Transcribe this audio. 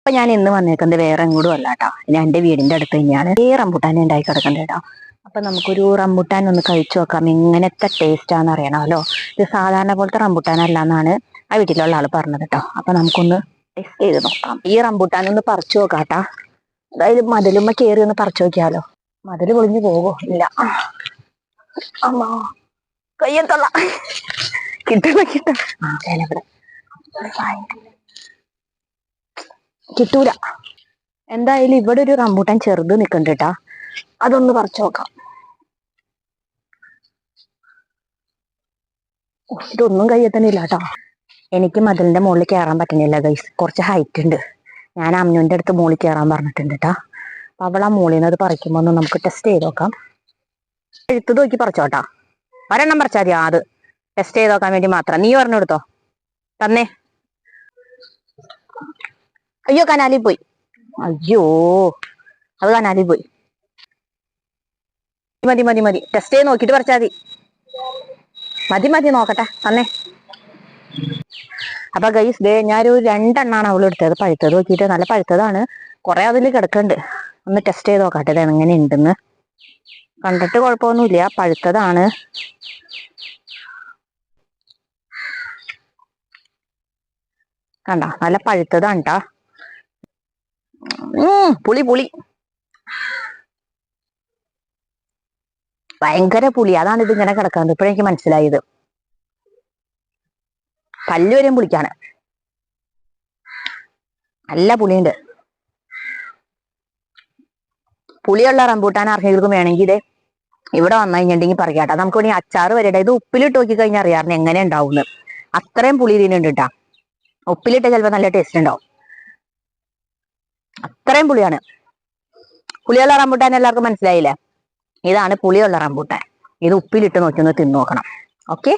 അപ്പൊ ഞാൻ ഇന്ന് വന്നേക്കുന്നത് വേറെ എങ്ങോട്ടും അല്ല കേട്ടോ. ഞാൻ എന്റെ വീടിന്റെ അടുത്ത് തന്നെയാണ് ഈ റംബൂട്ടാൻ ഉണ്ടായി കിടക്കുന്നത് കേട്ടോ. അപ്പൊ നമുക്കൊരു റംബൂട്ടാൻ ഒന്ന് കഴിച്ചു നോക്കാം, എങ്ങനത്തെ ടേസ്റ്റ് ആണെന്ന് അറിയണമല്ലോ. ഇത് സാധാരണ പോലത്തെ റംബൂട്ടാൻ അല്ല എന്നാണ് ആ വീട്ടിലുള്ള ആള് പറഞ്ഞത് കേട്ടോ. അപ്പൊ നമുക്കൊന്ന് ടേസ്റ്റ് ചെയ്ത് നോക്കാം. ഈ റംബൂട്ടാൻ ഒന്ന് പറിച്ചു നോക്കാട്ടാ. അതായത് മതിലുമ്മ കയറി ഒന്ന് പറിച്ചു നോക്കിയാലോ. മതില് പൊളിഞ്ഞു പോകോ? ഇല്ല. അമ്മ കയ്യത്തള്ള കിട്ടണ കിട്ടൂല. എന്തായാലും ഇവിടെ ഒരു റംബൂട്ടാൻ ചെറുത് നിക്കണ്ട് കേട്ടാ. അതൊന്ന് പറിച്ചു നോക്കാം. ഇതൊന്നും കയ്യെത്തണില്ല കേട്ടോ. എനിക്ക് മതിലിന്റെ മുകളിൽ കയറാൻ പറ്റുന്നില്ല ഗൈസ്, കുറച്ച് ഹൈറ്റ് ഉണ്ട്. ഞാൻ അമ്മുവിന്റെ അടുത്ത് മുകളിൽ കയറാൻ പറഞ്ഞിട്ടുണ്ട് കേട്ടാ. അപ്പൊ അവൾ ആ മുകളിൽ നിന്ന് അത് പറിക്കുമ്പോ ഒന്ന് നമുക്ക് ടെസ്റ്റ് ചെയ്ത് നോക്കാം. എഴുത്തത് നോക്കി പറിച്ചോട്ടാ. ഒരെണ്ണം പറിച്ചാൽ മതി. അത് ടെസ്റ്റ് ചെയ്ത് നോക്കാൻ വേണ്ടി മാത്രം. നീ പറഞ്ഞു കൊടുത്തോ. തന്നേ. അയ്യോ കനാലിൽ പോയി. അയ്യോ അത് കനാലിൽ പോയി. മതി മതി മതി, ടെസ്റ്റ് ചെയ്ത് നോക്കിട്ട് പറിച്ചാൽ മതി. മതി മതി, നോക്കട്ടെ. തന്നേ. അപ്പൊ ഗൈസ് ദേ ഞാനൊരു 2 എണ്ണാണ് അവൾ എടുത്തത്. പഴുത്തത് നോക്കിയിട്ട് നല്ല പഴുത്തതാണ്. കുറെ അതിൽ കിടക്കുന്നുണ്ട്. ഒന്ന് ടെസ്റ്റ് ചെയ്ത് നോക്കട്ടെ ഇത് എങ്ങനെ ഉണ്ടെന്ന്. കണ്ടിട്ട് കുഴപ്പമൊന്നുമില്ല, പഴുത്തതാണ്. കണ്ട നല്ല പഴുത്തതാണ് ട്ടാ. പുളി പുളി ഭയങ്കര പുളി. അതാണ് ഇത് ഇങ്ങനെ കിടക്കുന്നത്. ഇപ്പോഴെനിക്ക് മനസ്സിലായത്. പല്ല് വരെയും പുളിക്കാണ്. നല്ല പുളിയുണ്ട്. പുളിയുള്ള റംബൂട്ടാൻ ആർക്കെങ്കിലും വേണമെങ്കിൽ ഇതേ ഇവിടെ വന്നു കഴിഞ്ഞിട്ടുണ്ടെങ്കിൽ പറയാട്ടോ. നമുക്ക് വേണമെങ്കിൽ അച്ചാറ് വരട്ടെ. ഇത് ഉപ്പിലിട്ട് നോക്കി കഴിഞ്ഞാൽ അറിയാറുണ്ട് എങ്ങനെ ഉണ്ടാവും. അത്രയും പുളി ഇതിനുണ്ട് കേട്ടാ. ഉപ്പിലിട്ട് ചിലപ്പോൾ നല്ല ടേസ്റ്റ് ഉണ്ടാവും. അത്രയും പുളിയാണ്. പുളിയുള്ള റംബൂട്ടാൻ എല്ലാവർക്കും മനസ്സിലായില്ലേ? ഇതാണ് പുളിയുള്ള റംബൂട്ടാൻ. ഇത് ഉപ്പിലിട്ട് നോക്കി ഒന്ന് തിന്നു നോക്കണം. ഓക്കെ.